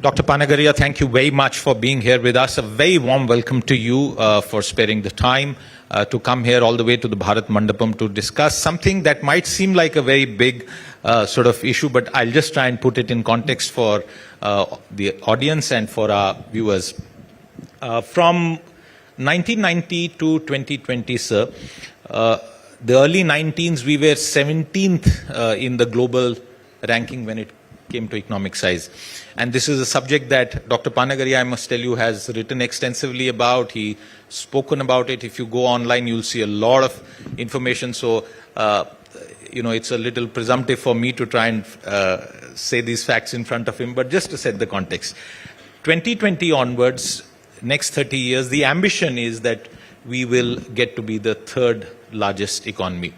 Dr. Panagariya, thank you very much for being here with us. A very warm welcome to you for sparing the time to come here all the way to the Bharat Mandapam to discuss something that might seem like a very big sort of issue, but I'll just try and put it in context for the audience and for our viewers. From 1990 to 2020, sir, the early 19s, we were 17th in the global ranking when it came to economic size. And this is a subject that Dr. Panagariya, I must tell you, has written extensively about. He's spoken about it. If you go online, you'll see a lot of information. So, it's a little presumptive for me to try and say these facts in front of him. But just to set the context, 2020 onwards, next 30 years, the ambition is that we will get to be the third largest economy.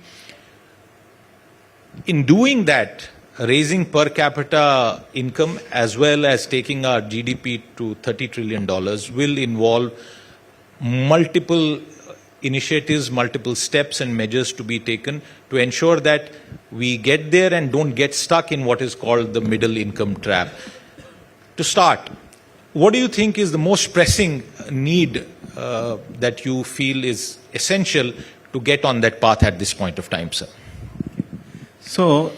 In doing that, raising per capita income as well as taking our GDP to $30 trillion will involve multiple initiatives, multiple steps and measures to be taken to ensure that we get there and don't get stuck in what is called the middle income trap. To start, what do you think is the most pressing need that you feel is essential to get on that path at this point of time, sir? So,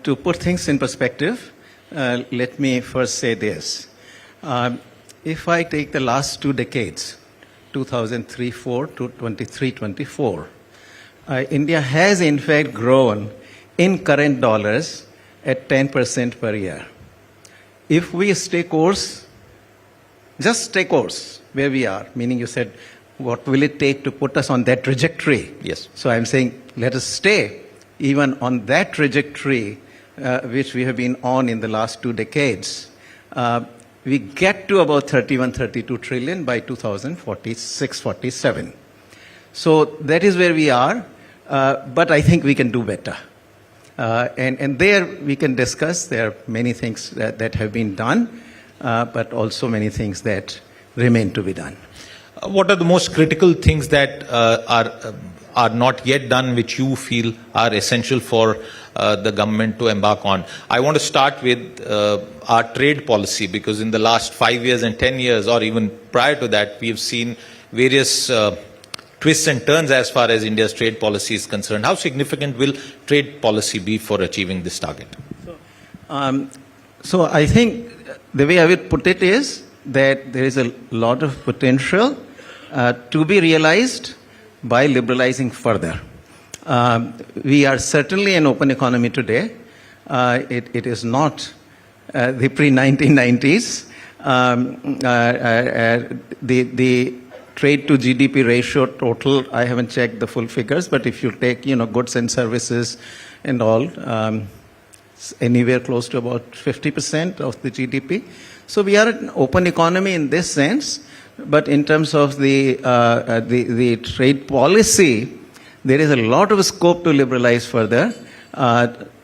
to put things in perspective, let me first say this. If I take the last 2 decades, 2003-4 to 23-24, India has in fact grown in current dollars at 10% per year. If we stay course, just stay course where we are, meaning you said, what will it take to put us on that trajectory? Yes. So I'm saying, let us stay even on that trajectory which we have been on in the last 2 decades. We get to about 31-32 trillion by 2046-47. So that is where we are, but I think we can do better. And there we can discuss, there are many things that have been done, but also many things that remain to be done. What are the most critical things that are not yet done, which you feel are essential for the government to embark on? I want to start with our trade policy, because in the last 5 years and 10 years, or even prior to that, we have seen various twists and turns as far as India's trade policy is concerned. How significant will trade policy be for achieving this target? So I think the way I would put it is that there is a lot of potential to be realized by liberalizing further. We are certainly an open economy today. It is not the pre-1990s. The trade to GDP ratio total, I haven't checked the full figures, but if you take goods and services and all, anywhere close to about 50% of the GDP. So we are an open economy in this sense. But in terms of the trade policy, there is a lot of scope to liberalize further.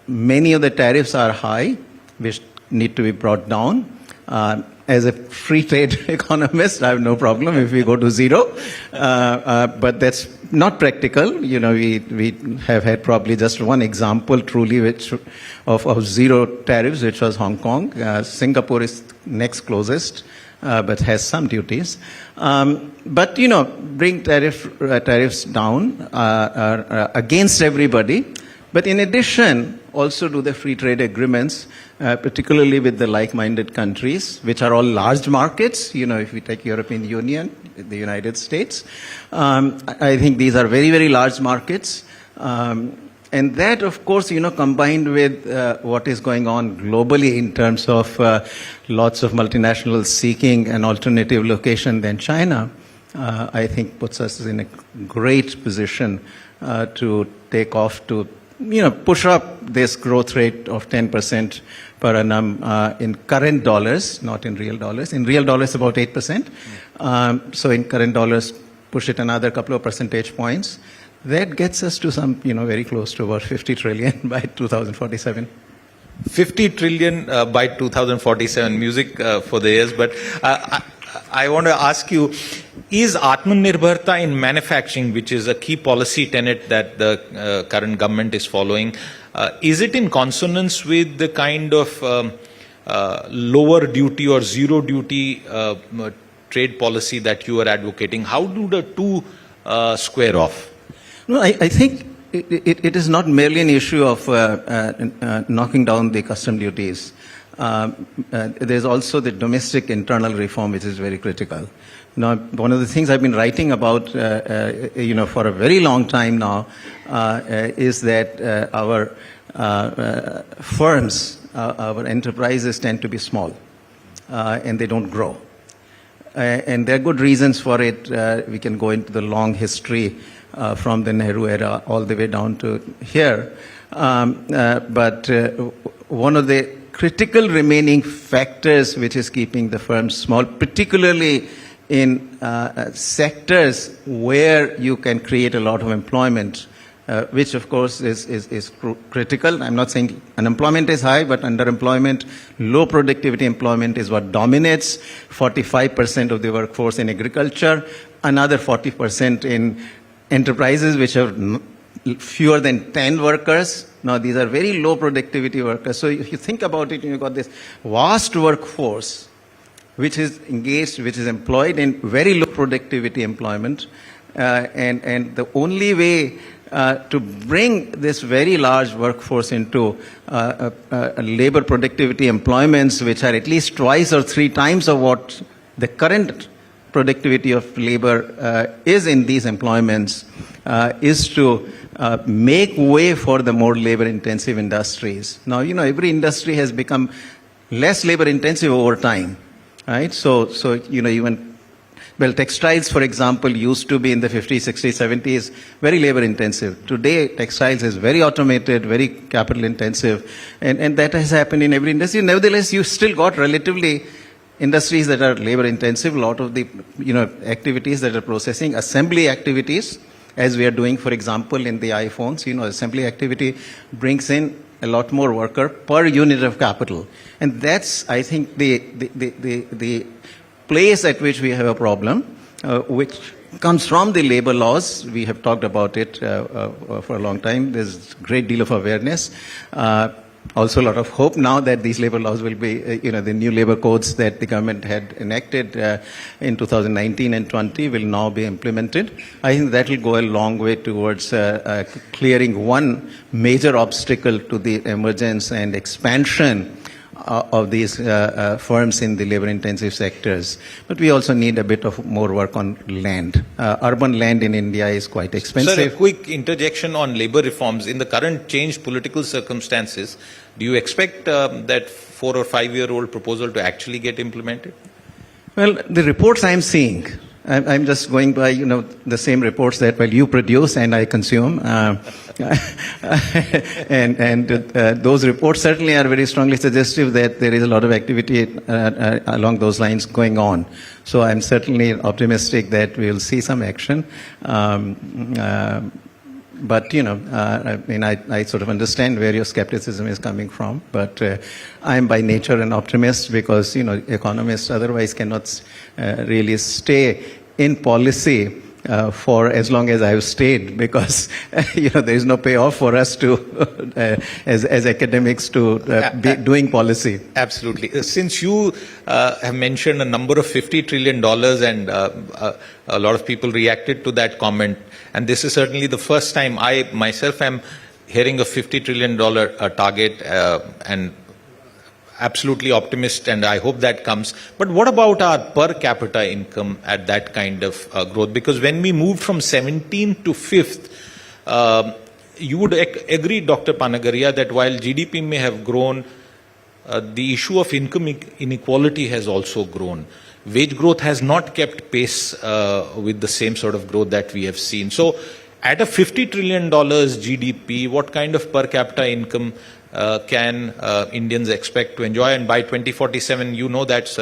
Many of the tariffs are high, which need to be brought down. As a free trade economist, I have no problem if we go to zero. But that's not practical. We have had probably just one example truly of zero tariffs, which was Hong Kong. Singapore is next closest. But has some duties. But, bring tariffs down against everybody. But in addition, also do the free trade agreements, particularly with the like-minded countries, which are all large markets. If we take European Union, the United States, I think these are very, very large markets. And that, of course, combined with what is going on globally in terms of lots of multinationals seeking an alternative location than China, I think puts us in a great position to take off, to push up this growth rate of 10% per annum in current dollars, not in real dollars. In real dollars, about 8%. So in current dollars, push it another couple of percentage points. That gets us to some, very close to about 50 trillion by 2047. 50 trillion by 2047, music for the ears. But I want to ask you, is Atmanirbharta in manufacturing, which is a key policy tenet that the current government is following, is it in consonance with the kind of lower duty or zero duty trade policy that you are advocating. How do the two square off? No, I think it is not merely an issue of knocking down the custom duties. There's also the domestic internal reform, which is very critical. Now, one of the things I've been writing about, for a very long time now, is that our firms, our enterprises tend to be small, and they don't grow. And there are good reasons for it. We can go into the long history from the Nehru era all the way down to here. But one of the critical remaining factors which is keeping the firms small, particularly in sectors where you can create a lot of employment, which of course is critical. I'm not saying unemployment is high, but underemployment, low productivity employment is what dominates. 45% of the workforce in agriculture, another 40% in enterprises which have fewer than 10 workers. Now, these are very low productivity workers. So if you think about it, you've got this vast workforce which is engaged, which is employed in very low productivity employment. And the only way to bring this very large workforce into labor productivity employments, which are at least twice or three times of what the current productivity of labor is in these employments, is to make way for the more labor-intensive industries. Now, every industry has become less labor-intensive over time, right? So even, well, textiles, for example, used to be in the 50s, 60s, 70s, very labor-intensive. Today, textiles is very automated, very capital-intensive, and that has happened in every industry. Nevertheless, you still got relatively industries that are labor-intensive. A lot of the, activities that are processing, assembly activities, as we are doing, for example, in the iPhones, assembly activity brings in a lot more worker per unit of capital. And that's, I think, the place at which we have a problem, which comes from the labor laws. We have talked about it for a long time. There's a great deal of awareness. Also a lot of hope now that these labor laws will be, the new labor codes that the government had enacted in 2019 and 20 will now be implemented. I think that will go a long way towards clearing one major obstacle to the emergence and expansion of these firms in the labor-intensive sectors. But we also need a bit of more work on land. Urban land in India is quite expensive. Sir, a quick interjection on labor reforms. In the current changed political circumstances, do you expect that 4 or 5 year old proposal to actually get implemented? Well, the reports I'm seeing, I'm just going by, the same reports that, you produce and I consume. And those reports certainly are very strongly suggestive that there is a lot of activity along those lines going on. So I'm certainly optimistic that we'll see some action. But, I sort of understand where your skepticism is coming from. But I'm by nature an optimist because, economists otherwise cannot really stay in policy for as long as I've stayed because, there is no payoff for us to, as academics, to be doing policy. Absolutely. Since you have mentioned a number of $50 trillion and a lot of people reacted to that comment, and this is certainly the first time I myself am hearing a $50 trillion target and absolutely optimist, and I hope that comes. But what about our per capita income at that kind of growth? Because when we moved from 17th to 5th, you would agree, Dr. Panagariya, that while GDP may have grown, the issue of income inequality has also grown. Wage growth has not kept pace with the same sort of growth that we have seen. So at a $50 trillion GDP, what kind of per capita income can Indians expect to enjoy? And by 2047, that's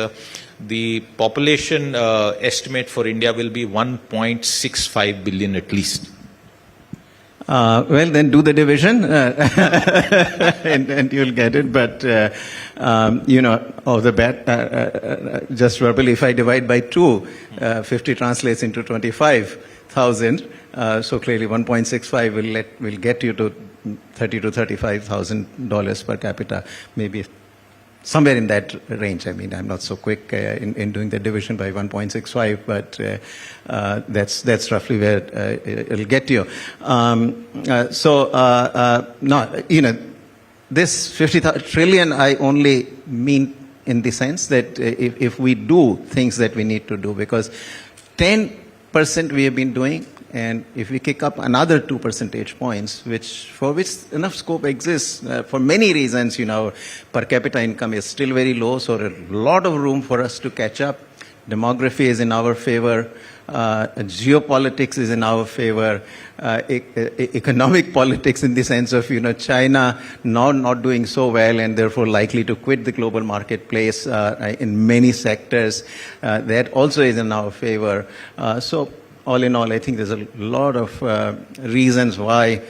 the population estimate for India will be 1.65 billion at least. Well, then do the division and you'll get it. But, of the bat, just verbally, if I divide by 2, 50 translates into 25,000. So clearly 1.65 will get you to $30,000 to $35,000 per capita, maybe somewhere in that range. I mean, I'm not so quick in doing the division by 1.65, but that's roughly where it'll get you. No, this 50 trillion I only mean in the sense that if we do things that we need to do, because 10% we have been doing, and if we kick up another 2 percentage points, for which enough scope exists for many reasons, per capita income is still very low, so a lot of room for us to catch up. Demography is in our favor. Geopolitics is in our favor. Economic politics in the sense of, China now not doing so well and therefore likely to quit the global marketplace in many sectors. That also is in our favor. So all in all, I think there's a lot of reasons why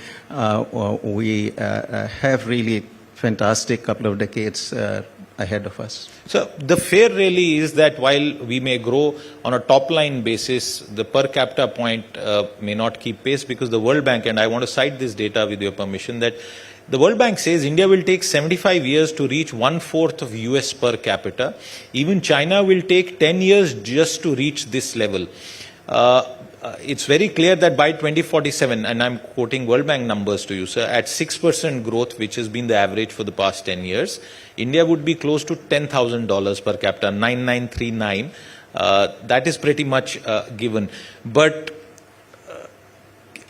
we have really fantastic couple of decades ahead of us. So the fear really is that while we may grow on a top line basis, the per capita point may not keep pace, because the World Bank, and I want to cite this data with your permission, that the World Bank says India will take 75 years to reach 1/4 of US per capita. Even China will take 10 years just to reach this level. It's very clear that by 2047, and I'm quoting World Bank numbers to you, sir, at 6% growth, which has been the average for the past 10 years, India would be close to $10,000 per capita, 9,939. That is pretty much given. But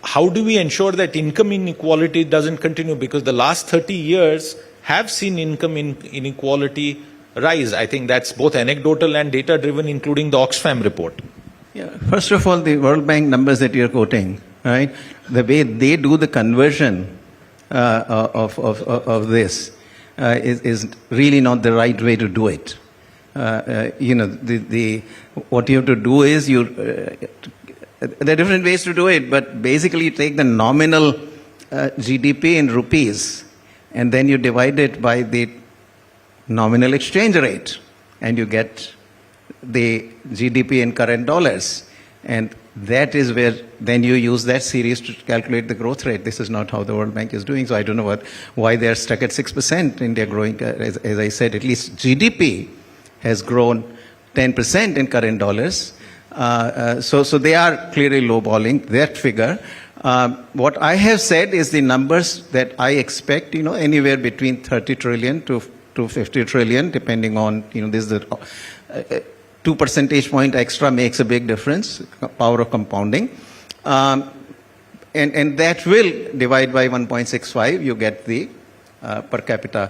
how do we ensure that income inequality doesn't continue? Because the last 30 years have seen income inequality rise. I think that's both anecdotal and data driven, including the Oxfam report. Yeah. First of all, the World Bank numbers that you're quoting, right? The way they do the conversion of this is really not the right way to do it. What you have to do is there are different ways to do it, but basically you take the nominal GDP in rupees and then you divide it by the nominal exchange rate and you get the GDP in current dollars. And that is where then you use that series to calculate the growth rate. This is not how the World Bank is doing. So I don't know why they're stuck at 6%. India growing, as I said, at least GDP has grown 10% in current dollars. So they are clearly lowballing that figure. What I have said is the numbers that I expect, anywhere between 30 trillion to 50 trillion, depending on, this is the 2 percentage point extra makes a big difference, power of compounding. And that will divide by 1.65, you get the per capita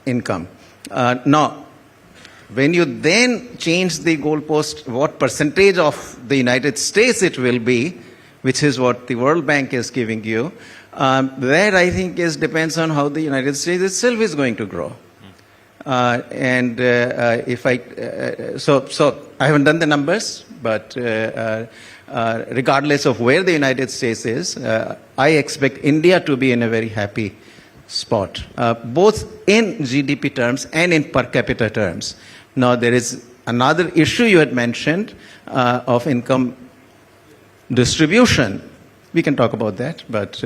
income. Now, when you then change the goalpost, what percentage of the United States it will be, which is what the World Bank is giving you, that I think depends on how the United States itself is going to grow. So I haven't done the numbers, but regardless of where the United States is, I expect India to be in a very happy spot, both in GDP terms and in per capita terms. Now, there is another issue you had mentioned of income distribution. We can talk about that, but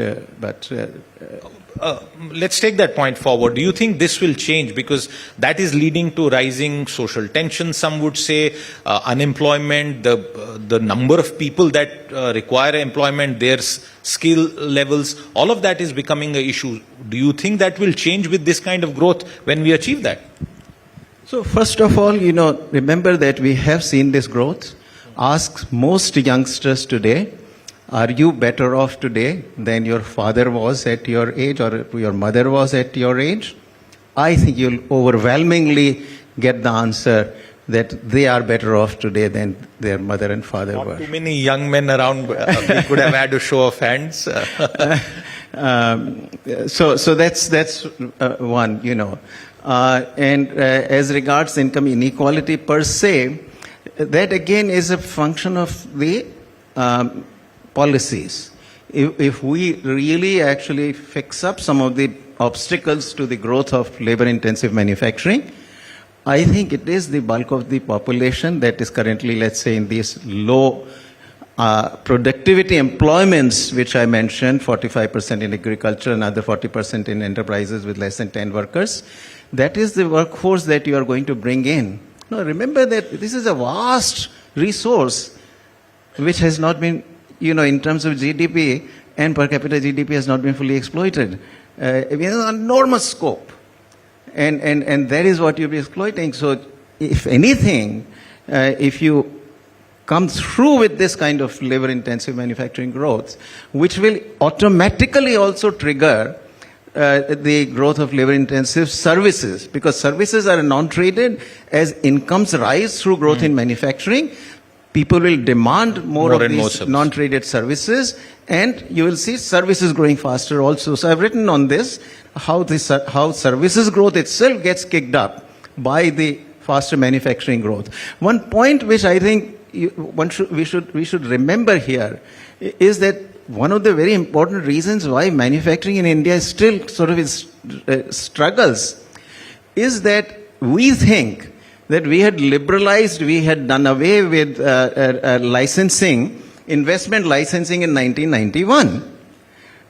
let's take that point forward. Do you think this will change? Because that is leading to rising social tension, some would say, unemployment, the number of people that require employment, their skill levels, all of that is becoming an issue. Do you think that will change with this kind of growth when we achieve that? So first of all, remember that we have seen this growth. Ask most youngsters today, are you better off today than your father was at your age or your mother was at your age? I think you'll overwhelmingly get the answer that they are better off today than their mother and father were. Not too many young men around. We could have had a show of hands. So that's one, and as regards income inequality per se, that again is a function of the policies. If we really actually fix up some of the obstacles to the growth of labor-intensive manufacturing, I think it is the bulk of the population that is currently, let's say, in these low productivity employments, which I mentioned, 45% in agriculture, another 40% in enterprises with less than 10 workers. that is the workforce that you are going to bring in. Now, remember that this is a vast resource which has not been, in terms of GDP and per capita GDP has not been fully exploited. It has an enormous scope. And that is what you'll be exploiting. So, if anything, if you come through with this kind of labor-intensive manufacturing growth, which will automatically also trigger the growth of labor-intensive services, because services are non-traded. As incomes rise through growth in manufacturing, people will demand more of these non-traded services, and you will see services growing faster also. So I've written on this, how services growth itself gets kicked up by the faster manufacturing growth. One point which I think we should remember here is that one of the very important reasons why manufacturing in India is still sort of struggles is that we think that we had liberalized, we had done away with licensing, investment licensing in 1991.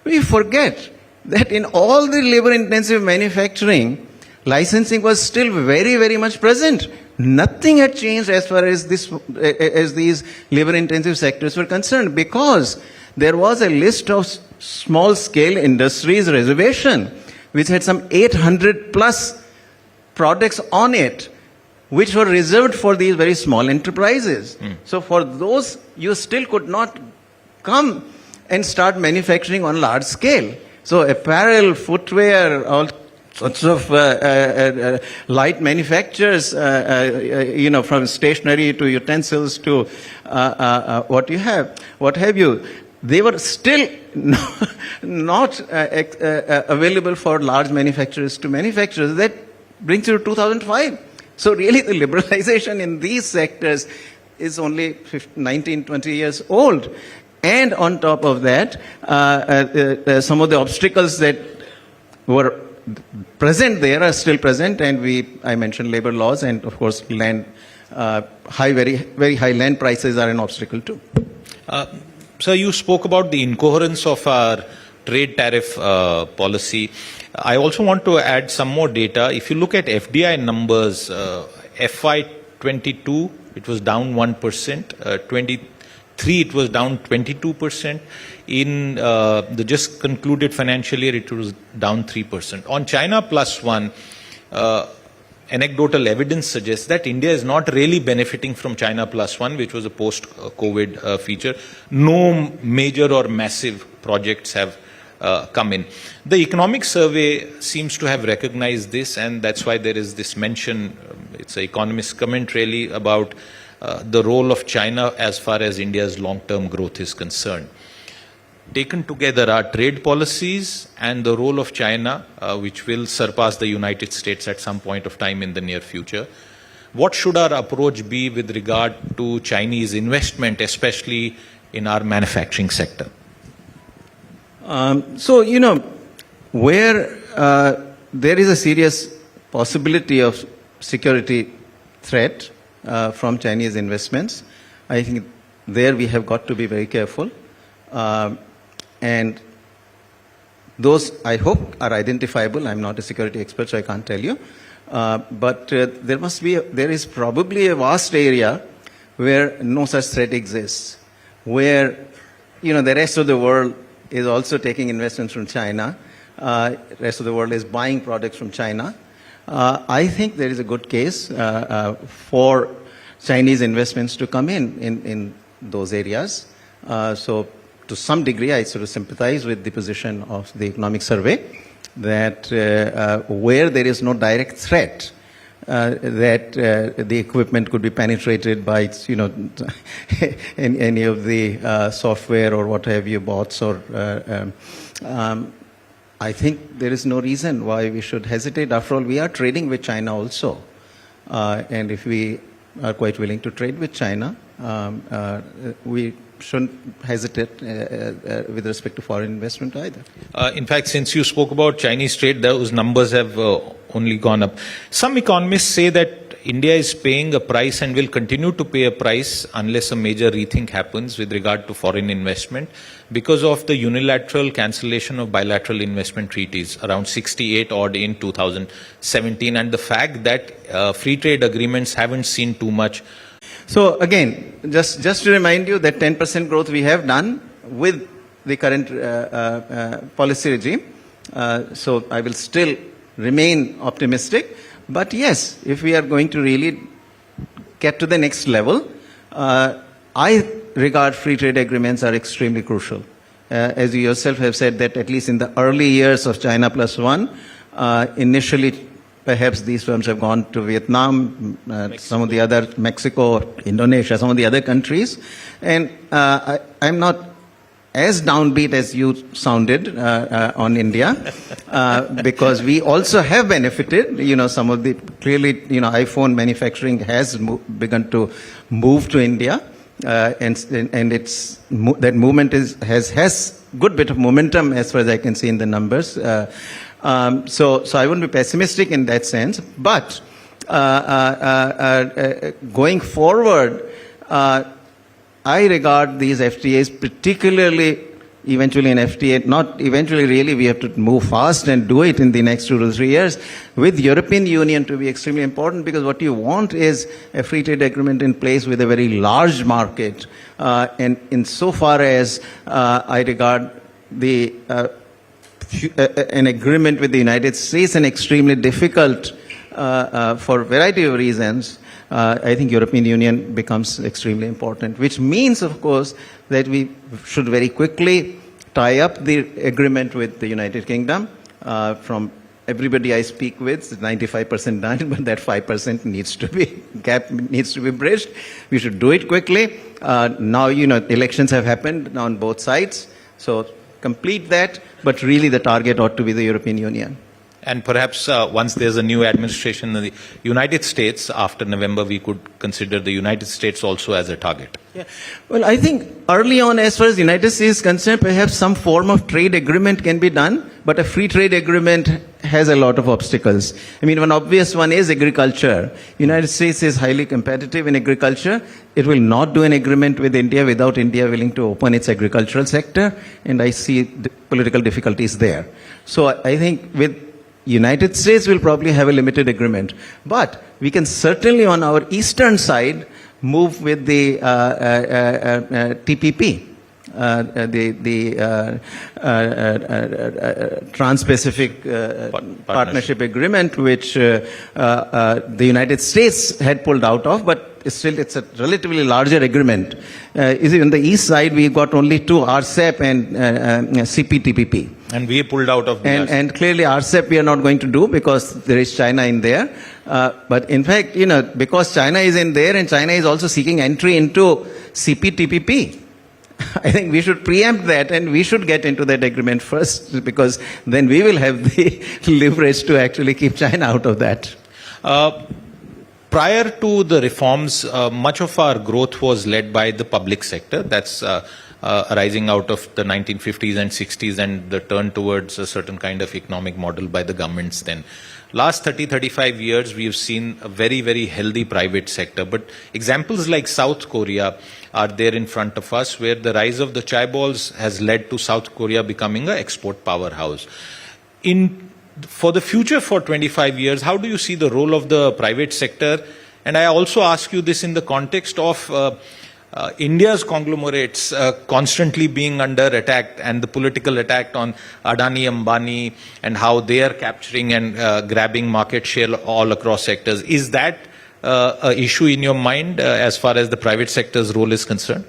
We forget that in all the labor-intensive manufacturing, licensing was still very, very much present. Nothing had changed as far as these labor-intensive sectors were concerned, because there was a list of small-scale industries reservation, which had some 800 plus products on it, which were reserved for these very small enterprises. So for those, you still could not come and start manufacturing on large scale. So apparel, footwear, all sorts of light manufacturers, from stationery to utensils to what have you. They were still not available for large manufacturers to manufacturers. That brings you to 2005. So really the liberalization in these sectors is only 19, 20 years old. And on top of that, some of the obstacles that were present there are still present, and I mentioned labor laws, and of course land, very, very high land prices are an obstacle too. So you spoke about the incoherence of our trade tariff policy. I also want to add some more data. If you look at FDI numbers, FY22, it was down 1%, 23 it was down 22%. In the just concluded financial year, it was down 3%. On China plus one, anecdotal evidence suggests that India is not really benefiting from China plus one, which was a post-COVID feature. No major or massive projects have come in. The economic survey seems to have recognized this, and that's why there is this mention, it's an economist comment really, about the role of China as far as India's long-term growth is concerned. Taken together, our trade policies and the role of China, which will surpass the United States at some point of time in the near future, what should our approach be with regard to Chinese investment, especially in our manufacturing sector? Where there is a serious possibility of security threat from Chinese investments, I think there we have got to be very careful. And those, I hope, are identifiable. I'm not a security expert, so I can't tell you. But there is probably a vast area where no such threat exists, where, the rest of the world is also taking investments from China. Rest of the world is buying products from China. I think there is a good case for Chinese investments to come in those areas. So to some degree, I sort of sympathize with the position of the economic survey that where there is no direct threat, that the equipment could be penetrated by, any of the software or what have you, bots or, I think there is no reason why we should hesitate. After all, we are trading with China also. And if we are quite willing to trade with China, we shouldn't hesitate with respect to foreign investment either. In fact, since you spoke about Chinese trade, those numbers have only gone up. Some economists say that India is paying a price and will continue to pay a price unless a major rethink happens with regard to foreign investment because of the unilateral cancellation of bilateral investment treaties, around 68 odd in 2017, and the fact that free trade agreements haven't seen too much. So again, just to remind you that 10% growth we have done with the current policy regime. So I will still remain optimistic. But yes, if we are going to really get to the next level, I regard free trade agreements are extremely crucial. As you yourself have said that at least in the early years of China Plus One, initially perhaps these firms have gone to Vietnam, some of the other, Mexico, Indonesia, some of the other countries. And I'm not as downbeat as you sounded on India, because we also have benefited. Some of the clearly, iPhone manufacturing has begun to move to India, and it's that movement has good bit of momentum as far as I can see in the numbers. So I wouldn't be pessimistic in that sense, but going forward. I regard these FTAs, particularly eventually an FTA, not eventually really, we have to move fast and do it in the next 2 to 3 years, with European Union to be extremely important, because what you want is a free trade agreement in place with a very large market. And insofar as I regard an agreement with the United States an extremely difficult for a variety of reasons, I think European Union becomes extremely important, which means, of course, that we should very quickly tie up the agreement with the United Kingdom. From everybody I speak with, it's 95% done, but that 5% gap needs to be bridged. We should do it quickly. Now, elections have happened on both sides, so complete that, but really the target ought to be the European Union. And perhaps once there's a new administration in the United States, after November, we could consider the United States also as a target. Yeah. Well, I think early on, as far as the United States is concerned, perhaps some form of trade agreement can be done, but a free trade agreement has a lot of obstacles. I mean, one obvious one is agriculture. United States is highly competitive in agriculture. It will not do an agreement with India without India willing to open its agricultural sector, and I see political difficulties there. So I think with United States will probably have a limited agreement, but we can certainly on our eastern side move with the TPP, the Trans-Pacific Partnership Agreement, which the United States had pulled out of, but still it's a relatively larger agreement. On the east side, we got only two, RCEP and CPTPP. And we pulled out of the and clearly RCEP we are not going to do because there is China in there. But in fact, because China is in there and China is also seeking entry into CPTPP, I think we should preempt that and we should get into that agreement first, because then we will have the leverage to actually keep China out of that. Prior to the reforms, much of our growth was led by the public sector. That's arising out of the 1950s and 60s and the turn towards a certain kind of economic model by the governments then. Last 30-35 years, we have seen a very, very healthy private sector. But examples like South Korea are there in front of us, where the rise of the chaebolls has led to South Korea becoming an export powerhouse. For the future for 25 years, how do you see the role of the private sector? And I also ask you this in the context of India's conglomerates constantly being under attack, and the political attack on Adani, Ambani, and how they are capturing and grabbing market share all across sectors. Is that an issue in your mind as far as the private sector's role is concerned?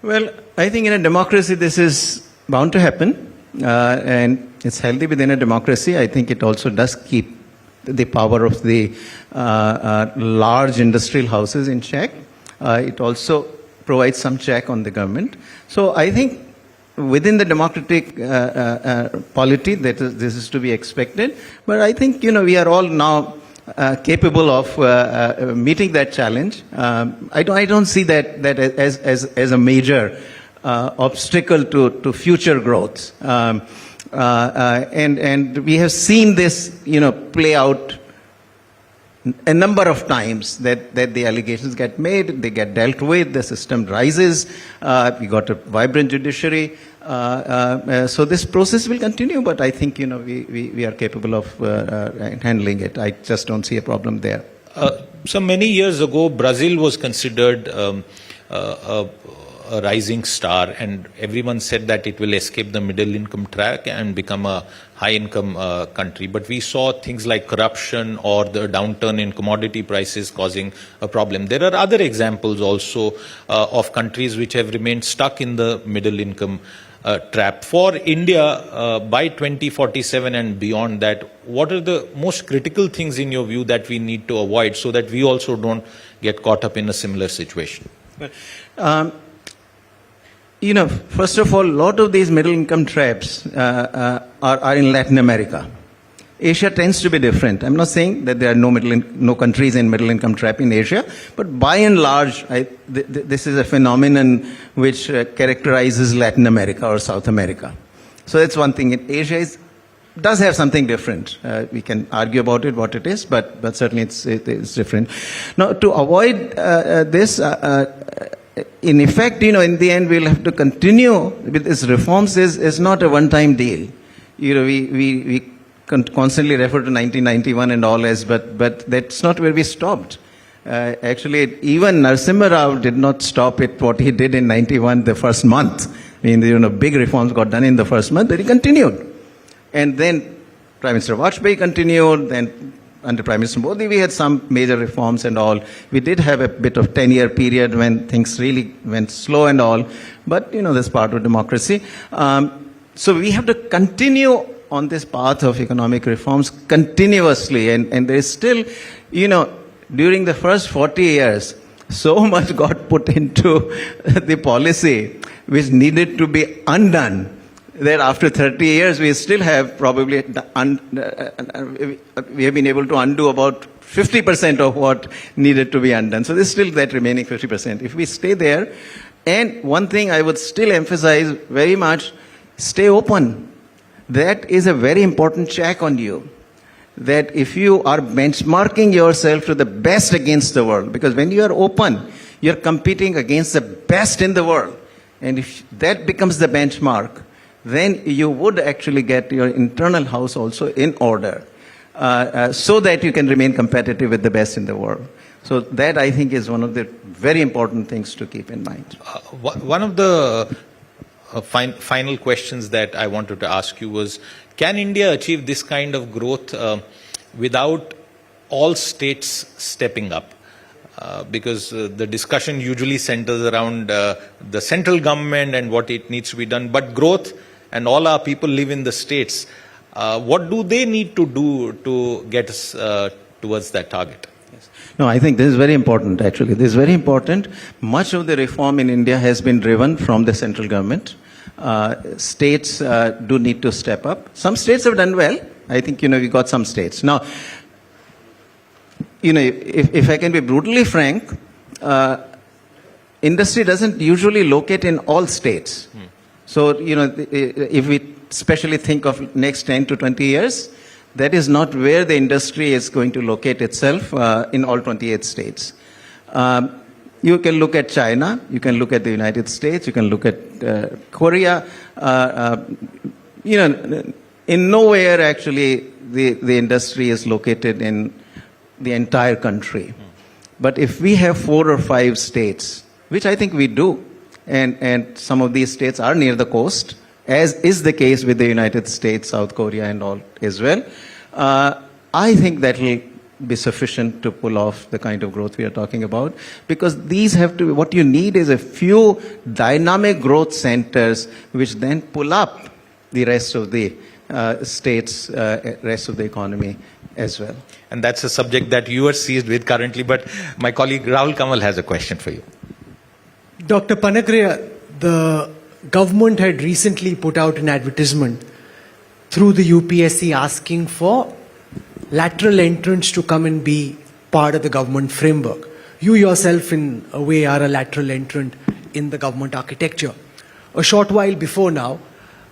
Well, I think in a democracy this is bound to happen, and it's healthy within a democracy. I think it also does keep the power of the large industrial houses in check. It also provides some check on the government. So I think within the democratic polity, this is to be expected. But I think, we are all now capable of meeting that challenge. I don't see that as a major obstacle to future growth. And we have seen this, play out a number of times that the allegations get made, they get dealt with, the system rises, we got a vibrant judiciary. So this process will continue, but I think, we are capable of handling it. I just don't see a problem there. So many years ago, Brazil was considered a rising star, and everyone said that it will escape the middle income track and become a high income country. But we saw things like corruption or the downturn in commodity prices causing a problem. There are other examples also of countries which have remained stuck in the middle income trap. For India, by 2047 and beyond that, what are the most critical things in your view that we need to avoid so that we also don't get caught up in a similar situation? First of all, a lot of these middle income traps are in Latin America. Asia tends to be different. I'm not saying that there are no countries in middle income trap in Asia, but by and large, this is a phenomenon which characterizes Latin America or South America. So that's one thing. Asia does have something different. We can argue about it, what it is, but certainly it's different. Now, to avoid this, in effect, in the end, we'll have to continue with these reforms. Is not a one-time deal. We constantly refer to 1991 and all as, but that's not where we stopped. Actually, even Narasimha Rao did not stop at what he did in 91 the first month. I mean, big reforms got done in the first month, but he continued. And then Prime Minister Vajpayee continued, then under Prime Minister Modi, we had some major reforms and all. We did have a bit of 10-year period when things really went slow and all. But, that's part of democracy. So we have to continue on this path of economic reforms continuously. And there is still, during the first 40 years, so much got put into the policy which needed to be undone, that after 30 years, we still have probably, we have been able to undo about 50% of what needed to be undone. So there's still that remaining 50%. If we stay there, and one thing I would still emphasize very much, stay open. That is a very important check on you. That if you are benchmarking yourself to the best against the world, because when you are open, you're competing against the best in the world. And if that becomes the benchmark, then you would actually get your internal house also in order, so that you can remain competitive with the best in the world. So that, I think, is one of the very important things to keep in mind. One of the final questions that I wanted to ask you was, can India achieve this kind of growth without all states stepping up? Because the discussion usually centers around the central government and what it needs to be done. But growth, and all our people live in the states. What do they need to do to get us towards that target? Yes. No, I think this is very important, actually. This is very important. Much of the reform in India has been driven from the central government. States do need to step up. Some states have done well. I think, we got some states. Now, if I can be brutally frank, industry doesn't usually locate in all states. So, if we especially think of next 10 to 20 years, that is not where the industry is going to locate itself in all 28 states. You can look at China, you can look at the United States, you can look at Korea. In nowhere actually the industry is located in the entire country. But if we have 4 or 5 states, which I think we do, and some of these states are near the coast, as is the case with the United States, South Korea and all as well, I think that will be sufficient to pull off the kind of growth we are talking about, because these have to, what you need is a few dynamic growth centers which then pull up the rest of the states, rest of the economy as well. And that's a subject that you are seized with currently, but my colleague Rahul Kamal has a question for you. Dr. Panagariya, the government had recently put out an advertisement through the UPSC asking for lateral entrance to come and be part of the government framework. You yourself, in a way, are a lateral entrant in the government architecture. A short while before now,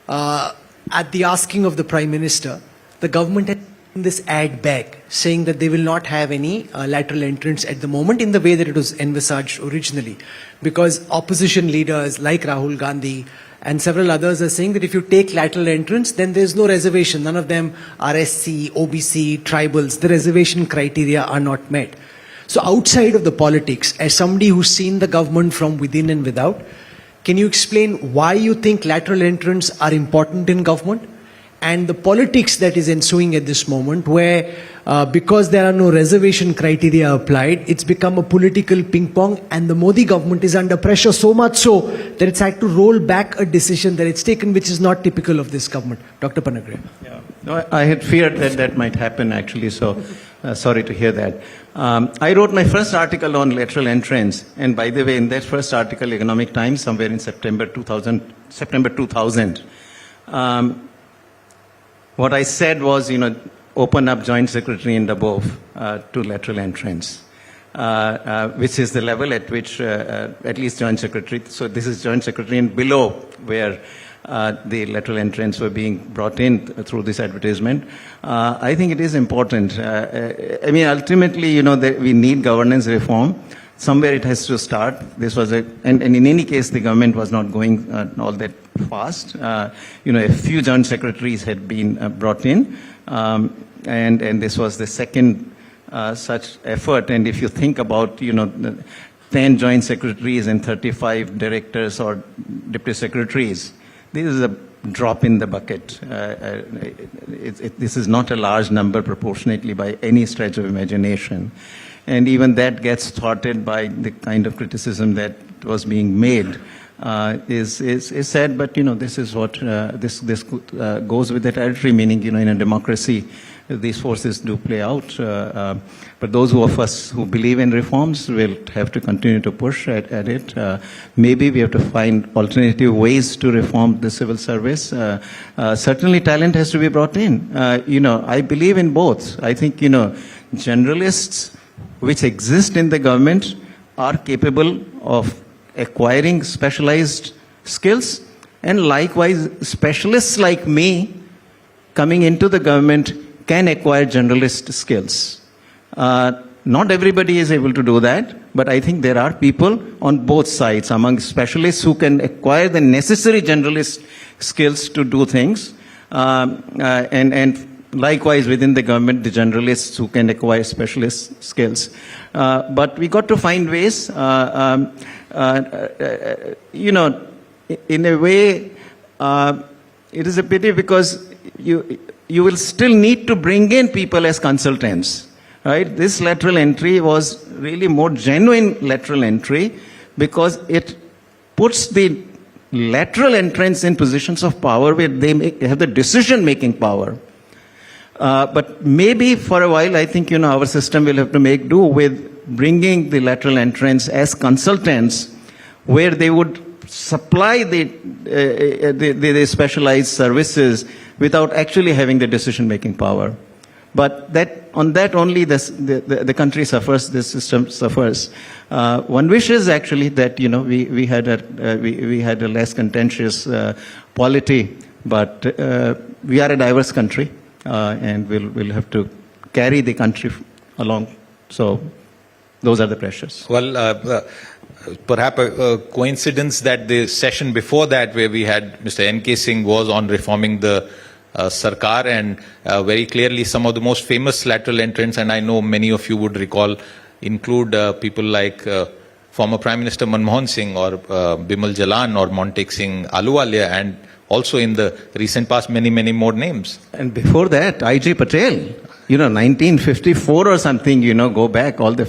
at the asking of the Prime Minister, the government had this ad back, saying that they will not have any lateral entrance at the moment in the way that it was envisaged originally. Because opposition leaders like Rahul Gandhi and several others are saying that if you take lateral entrance, then there's no reservation. None of them are SC, OBC, tribals. The reservation criteria are not met. So outside of the politics, as somebody who's seen the government from within and without, can you explain why you think lateral entrance are important in government? And the politics that is ensuing at this moment, where because there are no reservation criteria applied, it's become a political ping pong, and the Modi government is under pressure so much so that it's had to roll back a decision that it's taken, which is not typical of this government. Dr. Panagariya. Yeah. No, I had feared that that might happen actually, so sorry to hear that. I wrote my first article on lateral entrance, and by the way, in that first article, Economic Times, somewhere in September 2000, what I said was, open up joint secretary and above to lateral entrance, which is the level at which at least joint secretary, so this is joint secretary and below where the lateral entrance were being brought in through this advertisement. I think it is important. Ultimately, we need governance reform. Somewhere it has to start. This was and in any case, the government was not going all that fast. A few joint secretaries had been brought in, and this was the second such effort. And if you think about, 10 joint secretaries and 35 directors or deputy secretaries, this is a drop in the bucket. This is not a large number proportionately by any stretch of imagination. And even that gets thwarted by the kind of criticism that was being made. Is sad, but this is what this goes with the territory. Meaning, in a democracy, these forces do play out. But those of us who believe in reforms will have to continue to push at it. Maybe we have to find alternative ways to reform the civil service. Certainly, talent has to be brought in. I believe in both. I think generalists which exist in the government are capable of acquiring specialized skills, and likewise specialists like me coming into the government can acquire generalist skills. Not everybody is able to do that, but I think there are people on both sides among specialists who can acquire the necessary generalist skills to do things, and likewise within the government, the generalists who can acquire specialist skills. But we got to find ways. In a way, it is a pity because you will still need to bring in people as consultants, right? This lateral entry was really more genuine lateral entry because it puts the lateral entrance in positions of power where they have the decision-making power. But maybe for a while, I think, our system will have to make do with bringing the lateral entrance as consultants where they would supply the specialized services without actually having the decision-making power. But on that only the country suffers, the system suffers. One wishes actually that, we had a less contentious polity, but we are a diverse country. And we'll have to carry the country along. So those are the pressures. Well, perhaps a coincidence that the session before that, where we had Mr. N.K. Singh, was on reforming the Sarkar, and very clearly some of the most famous lateral entrants, and I know many of you would recall, include people like former Prime Minister Manmohan Singh or Bimal Jalan or Montek Singh Ahluwalia, and also in the recent past, many more names. And before that, I.G. Patel, 1954 or something, go back, all the,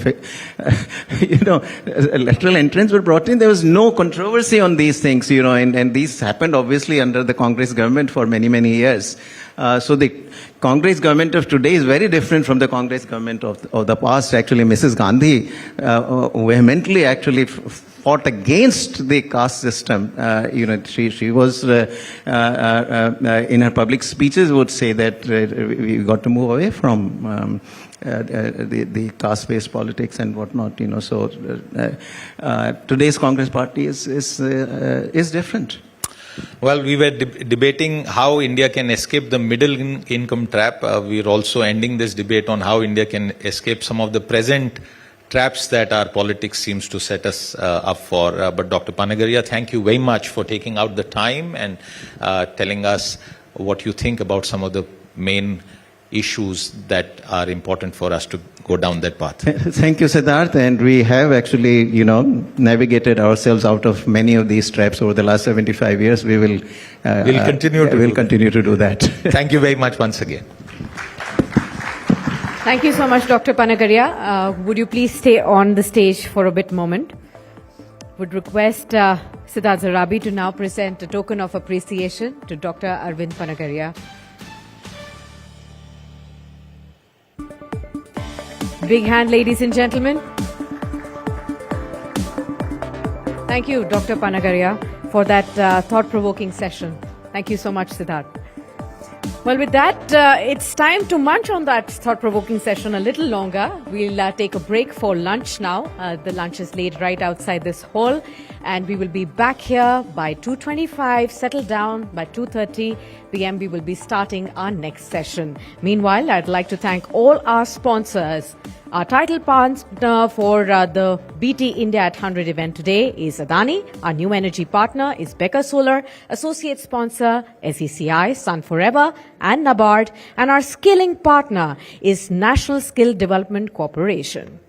lateral entrance were brought in. There was no controversy on these things, and these happened obviously under the Congress government for many years. So the Congress government of today is very different from the Congress government of the past. Actually, Mrs. Gandhi vehemently actually fought against the caste system. She was, in her public speeches, would say that we got to move away from the caste-based politics and whatnot. So today's Congress party is different. Well, we were debating how India can escape the middle income trap. We're also ending this debate on how India can escape some of the present traps that our politics seems to set us up for. But Dr. Panagariya, thank you very much for taking out the time and telling us what you think about some of the main issues that are important for us to go down that path. Thank you, Siddharth. And we have actually, navigated ourselves out of many of these traps over the last 75 years. We will continue to do that. Thank you very much once again. Thank you so much, Dr. Panagariya. Would you please stay on the stage for a bit moment? Would request Siddharth Zarabi to now present a token of appreciation to Dr. Arvind Panagariya. Big hand, ladies and gentlemen. Thank you, Dr. Panagariya, for that thought-provoking session. Thank you so much, Siddharth. Well, with that, it's time to munch on that thought-provoking session a little longer. We'll take a break for lunch now. The lunch is laid right outside this hall, and we will be back here by 2:25, settle down by 2:30 p.m. We will be starting our next session. Meanwhile, I'd like to thank all our sponsors. Our title partner for the BT India at 100 event today is Adani. Our new energy partner is Becker Solar. Associate sponsor SECI, Sun Forever and NABARD. And our skilling partner is National Skill Development Corporation.